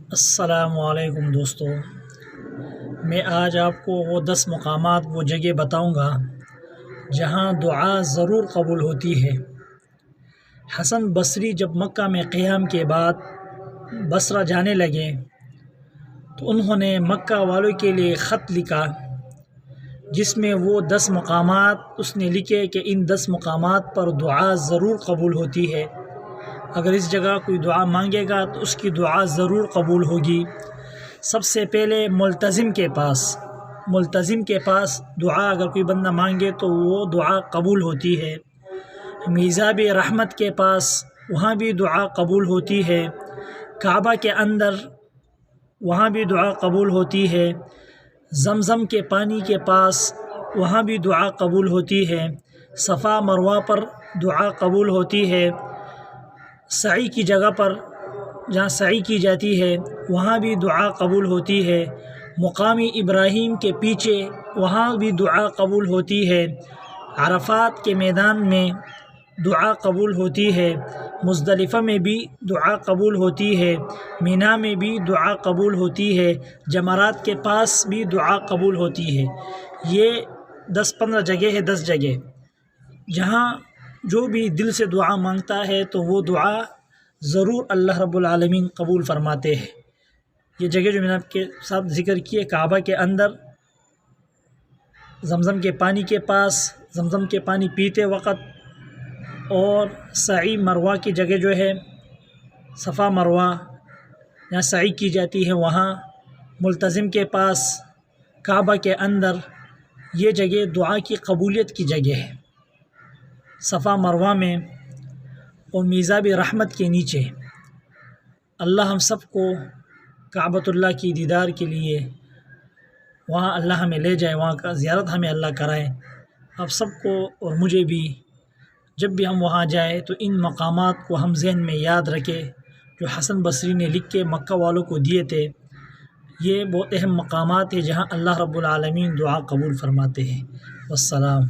السلام علیکم دوستو، میں آج آپ کو وہ 10 مقامات، وہ جگہ بتاؤں گا جہاں دعا ضرور قبول ہوتی ہے۔ حسن بصری جب مکہ میں قیام کے بعد بصرہ جانے لگے تو انہوں نے مکہ والوں کے لیے خط لکھا جس میں وہ 10 مقامات اس نے لکھے کہ ان 10 مقامات پر دعا ضرور قبول ہوتی ہے۔ اگر اس جگہ کوئی دعا مانگے گا تو اس کی دعا ضرور قبول ہوگی۔ سب سے پہلے ملتزم کے پاس دعا اگر کوئی بندہ مانگے تو وہ دعا قبول ہوتی ہے۔ میزاب رحمت کے پاس وہاں بھی دعا قبول ہوتی ہے۔ کعبہ کے اندر وہاں بھی دعا قبول ہوتی ہے۔ زمزم کے پانی کے پاس وہاں بھی دعا قبول ہوتی ہے۔ صفا مروہ پر دعا قبول ہوتی ہے۔ سعی کی جگہ پر جہاں سعی کی جاتی ہے وہاں بھی دعا قبول ہوتی ہے۔ مقام ابراہیم کے پیچھے وہاں بھی دعا قبول ہوتی ہے۔ عرفات کے میدان میں دعا قبول ہوتی ہے۔ مزدلفہ میں بھی دعا قبول ہوتی ہے۔ مینا میں بھی دعا قبول ہوتی ہے۔ جمرات کے پاس بھی دعا قبول ہوتی ہے۔ یہ 10-15 جگہ ہے، 10 جگہ جہاں جو بھی دل سے دعا مانگتا ہے تو وہ دعا ضرور اللہ رب العالمین قبول فرماتے ہیں۔ یہ جگہ جو میں نے آپ کے ساتھ ذکر کی ہے، کعبہ کے اندر، زمزم کے پانی کے پاس، زمزم کے پانی پیتے وقت، اور سعی مروہ کی جگہ جو ہے صفا مروہ جہاں سعی کی جاتی ہے وہاں، ملتزم کے پاس، کعبہ کے اندر، یہ جگہ دعا کی قبولیت کی جگہ ہے۔ صفا مروہ میں اور میزاب رحمت کے نیچے اللہ ہم سب کو کعبۃ اللہ کی دیدار کے لیے وہاں اللہ ہمیں لے جائے، وہاں کا زیارت ہمیں اللہ کرائے۔ آپ سب کو اور مجھے بھی جب بھی ہم وہاں جائیں تو ان مقامات کو ہم ذہن میں یاد رکھیں جو حسن بصری نے لکھ کے مکہ والوں کو دیے تھے۔ یہ بہت اہم مقامات ہیں جہاں اللہ رب العالمین دعا قبول فرماتے ہیں۔ والسلام۔